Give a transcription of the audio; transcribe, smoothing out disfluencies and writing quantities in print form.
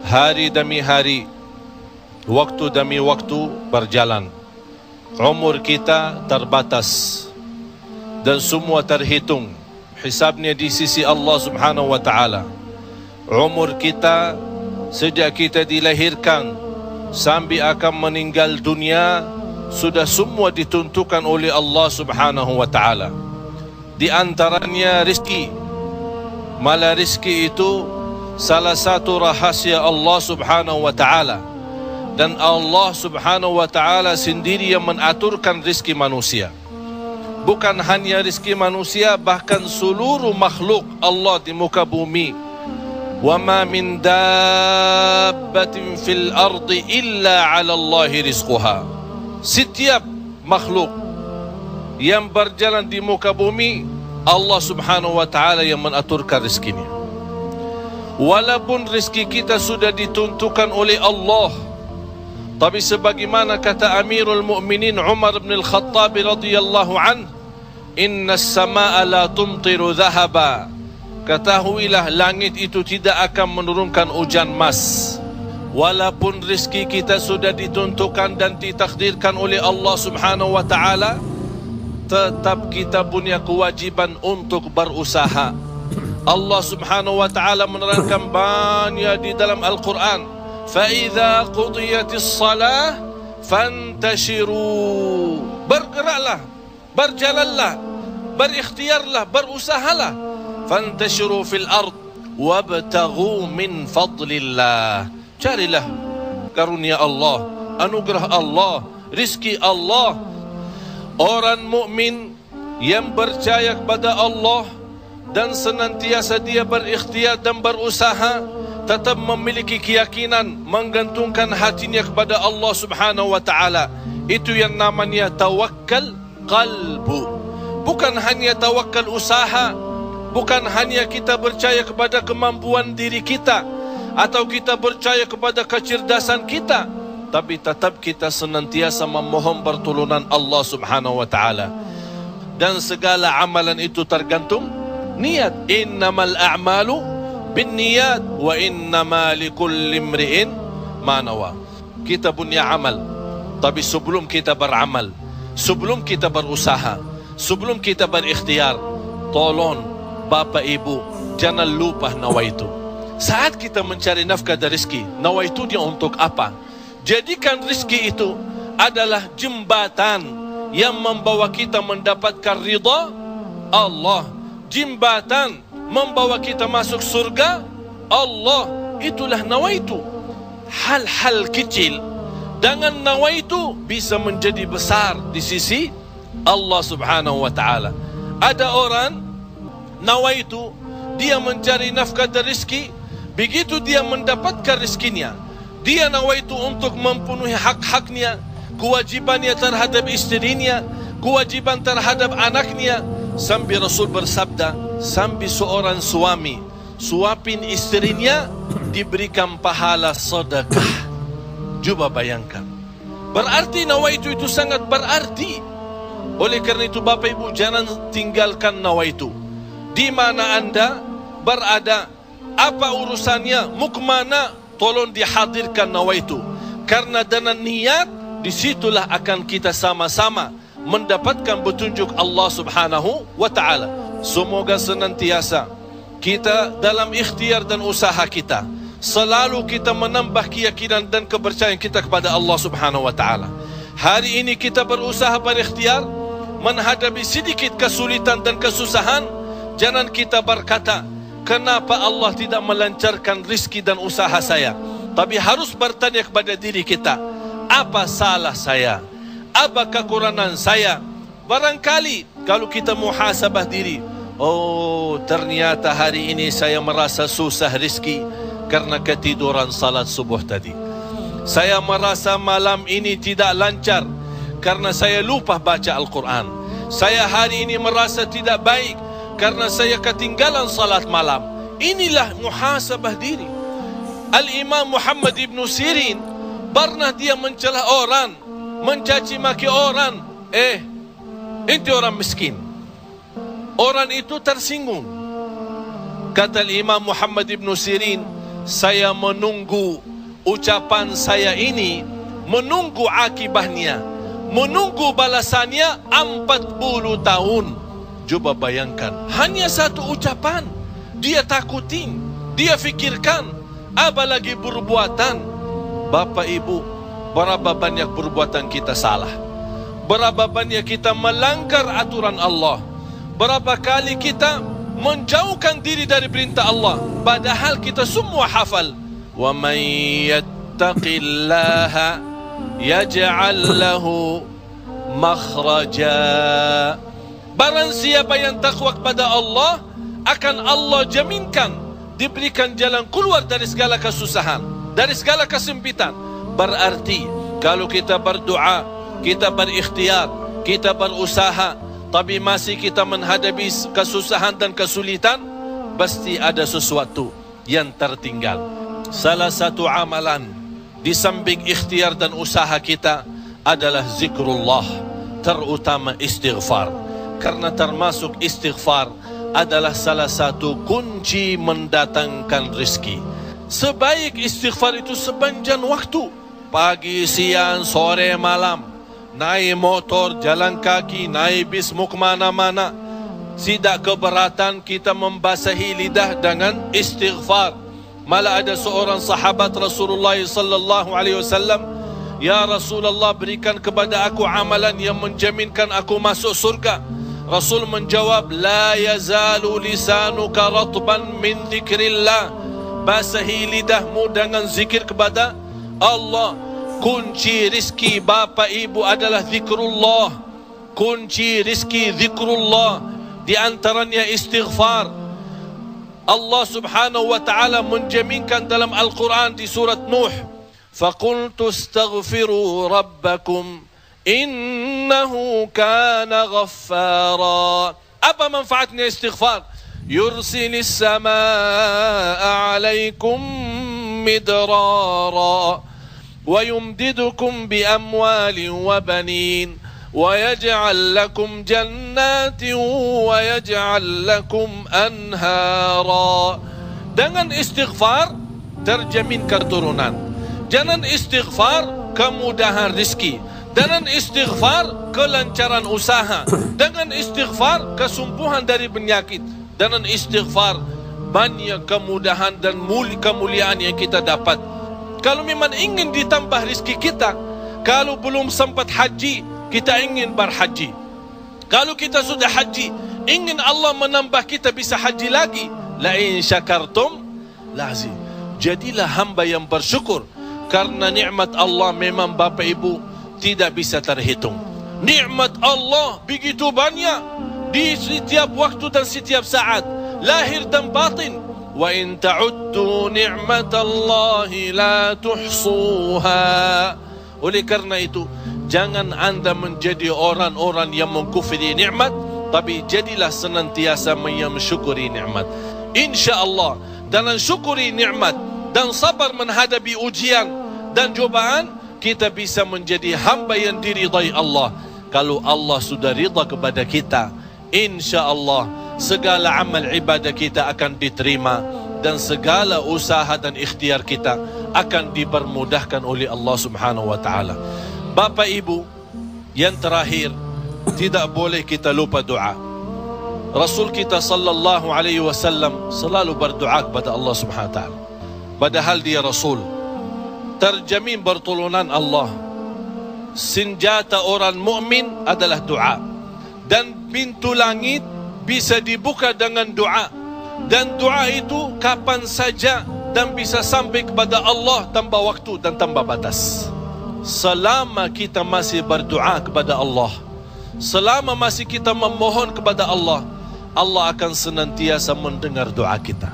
Hari demi hari, waktu demi waktu berjalan. Umur kita terbatas dan semua terhitung hisabnya di sisi Allah Subhanahu wa ta'ala. Umur kita sejak kita dilahirkan sampai akan meninggal dunia sudah semua ditentukan oleh Allah Subhanahu wa ta'ala. Di antaranya rezeki. Malah rezeki itu salah satu rahasia Allah Subhanahu wa ta'ala, dan Allah Subhanahu wa ta'ala sendiri yang mengaturkan rezeki manusia. Bukan hanya rezeki manusia, bahkan seluruh makhluk Allah di muka bumi. Wa ma min dabbatin fil ardi illa 'ala Allahi rizquha. Setiap makhluk yang berjalan di muka bumi, Allah Subhanahu wa ta'ala yang mengaturkan rezekinya. Walaupun rezeki kita sudah ditentukan oleh Allah, tapi sebagaimana kata Amirul Mukminin Umar bin Al-Khattab radhiyallahu an, inna as-samaa'a la tumtiru dhahaba. Ketahuilah langit itu tidak akan menurunkan hujan emas. Walaupun rezeki kita sudah ditentukan dan ditakdirkan oleh Allah Subhanahu wa ta'ala, tetap kita punya kewajiban untuk berusaha. Allah Subhanahu wa ta'ala menerangkan banyak di dalam Al-Quran, فَإِذَا قُضِيَتِ الصَّلَاةِ فَانْتَشِرُوا. Bergeraklah, berjalanlah, berikhtiarlah, berusahalah. فَانْتَشِرُوا فِي الْأَرْضِ وَابْتَغُوا مِنْ فَضْلِ اللَّهِ. Carilah karunia Allah, anugerah Allah, rizki Allah. Orang mukmin yang percaya kepada Allah dan senantiasa dia berikhtiar dan berusaha, tetap memiliki keyakinan, menggantungkan hatinya kepada Allah Subhanahu wa ta'ala. Itu yang namanya tawakkal qalbu. Bukan hanya tawakkal usaha, bukan hanya kita percaya kepada kemampuan diri kita atau kita percaya kepada kecerdasan kita, tapi tetap kita senantiasa memohon pertolongan Allah Subhanahu wa ta'ala. Dan segala amalan itu tergantung niat. Innamal a'malu binniyat wa innama likulli imri'in ma nawa. Kita punya amal, tapi sebelum kita beramal, sebelum kita berusaha, sebelum kita berikhtiar, tolong Bapak Ibu jangan lupa nawaitu. Saat kita mencari nafkah dan rezeki, nawaitu dia untuk apa? Jadikan rezeki itu adalah jembatan yang membawa kita mendapatkan ridha Allah, jembatan membawa kita masuk surga Allah. Itulah nawaitu. Hal-hal kecil dengan nawaitu bisa menjadi besar di sisi Allah Subhanahu wa ta'ala. Ada orang nawaitu dia mencari nafkah dan rezeki, begitu dia mendapatkan rezekinya, dia nawaitu untuk memenuhi hak-haknya, kewajibannya terhadap istrinya, kewajiban terhadap anaknya. Sampai Rasul bersabda, sampai seorang suami suapin istrinya diberikan pahala sedekah. Coba bayangkan, berarti nawaitu itu sangat berarti. Oleh karena itu Bapak Ibu jangan tinggalkan nawaitu. Di mana anda berada, apa urusannya, mau kemana, tolong dihadirkan nawaitu. Karena dengan niat, disitulah akan kita sama-sama mendapatkan petunjuk Allah Subhanahu wa ta'ala. Semoga senantiasa kita dalam ikhtiar dan usaha kita, selalu kita menambah keyakinan dan kepercayaan kita kepada Allah Subhanahu wa ta'ala. Hari ini kita berusaha berikhtiar menghadapi sedikit kesulitan dan kesusahan. Jangan kita berkata, kenapa Allah tidak melancarkan rizki dan usaha saya? Tapi harus bertanya kepada diri kita, apa salah saya? Apa kekurangan saya? Barangkali kalau kita muhasabah diri, oh ternyata hari ini saya merasa susah rizki karena ketiduran salat subuh tadi. Saya merasa malam ini tidak lancar karena saya lupa baca Al-Quran. Saya hari ini merasa tidak baik karena saya ketinggalan salat malam. Inilah muhasabah diri. Al-Imam Muhammad ibn Sirin pernah dia mencela orang, mencaci maki orang. Itu orang miskin. Orang itu tersinggung. Kata Imam Muhammad ibn Sirin, saya menunggu ucapan saya ini, menunggu akibahnya, menunggu balasannya 40 tahun. Coba bayangkan, hanya satu ucapan dia takutin, dia fikirkan, apalagi perbuatan. Bapak Ibu, berapa banyak perbuatan kita salah, berapa banyak kita melanggar aturan Allah, berapa kali kita menjauhkan diri dari perintah Allah, padahal kita semua hafal. Wa man yattaqillaha yaj'al lahu makhraja. Barang siapa yang takwa kepada Allah, akan Allah jaminkan diberikan jalan keluar dari segala kesusahan, dari segala kesempitan. Berarti kalau kita berdoa, kita berikhtiar, kita berusaha, tapi masih kita menghadapi kesusahan dan kesulitan, pasti ada sesuatu yang tertinggal. Salah satu amalan di samping ikhtiar dan usaha kita adalah zikrullah, terutama istighfar. Karena termasuk istighfar adalah salah satu kunci mendatangkan rezeki. Sebaik istighfar itu sepanjang waktu, pagi, siang, sore, malam. Naik motor, jalan kaki, naik bis, mau kemana-mana, tidak keberatan kita membasahi lidah dengan istighfar. Malah ada seorang sahabat Rasulullah sallallahu alaihi wasallam, "Ya Rasulullah, berikan kepada aku amalan yang menjaminkan aku masuk surga." Rasul menjawab, "La yazalu lisanuka ratban min dzikrillah." Basahi lidahmu dengan zikir kepada Allah. Kunci rizki Bapak Ibu adalah zikrullah. Kunci rizki zikrullah, di antaranya istighfar. Allah subhanahu wa ta'ala menjaminkan dalam Al-Quran di surat Nuh, "Faqultu astaghfiru rabbakum innahu kana ghaffara." Apa manfaatnya istighfar? Yursilis samaa alaikum midrara ويمددكم بأموال وبنين ويجعل لكم جنات ويجعل لكم أنهارا. Dengan istighfar terjamin keturunan. Dengan istighfar kemudahan rezeki. Dengan istighfar kelancaran usaha. Dengan istighfar kesembuhan dari penyakit. Dengan istighfar banyak kemudahan dan kemuliaan yang kita dapat. Kalau memang ingin ditambah rezeki kita, kalau belum sempat haji, kita ingin berhaji. Kalau kita sudah haji, ingin Allah menambah kita bisa haji lagi. La in syakartum lazim. Jadilah hamba yang bersyukur, karena nikmat Allah memang Bapak Ibu tidak bisa terhitung. Nikmat Allah begitu banyak di setiap waktu dan setiap saat, lahir dan batin. Wa in ta'uddu ni'matallahi la tuhsuha. Oleh karena itu, jangan anda menjadi orang-orang yang mengkufri nikmat, tapi jadilah senantiasa mensyukuri nikmat. InsyaAllah dengan syukuri nikmat dan sabar menghadapi ujian dan cobaan, kita bisa menjadi hamba yang diridai Allah. Kalau Allah sudah ridha kepada kita, InsyaAllah segala amal ibadah kita akan diterima, dan segala usaha dan ikhtiar kita akan dipermudahkan oleh Allah subhanahu wa ta'ala. Bapak Ibu, yang terakhir, tidak boleh kita lupa doa. Rasul kita sallallahu alaihi wasallam selalu berdoa kepada Allah subhanahu wa ta'ala. Padahal dia Rasul, terjamin pertolongan Allah. Senjata orang mukmin adalah doa, dan pintu langit bisa dibuka dengan doa, dan doa itu kapan saja dan bisa sampai kepada Allah tanpa waktu dan tanpa batas. Selama kita masih berdoa kepada Allah, selama masih kita memohon kepada Allah, Allah akan senantiasa mendengar doa kita.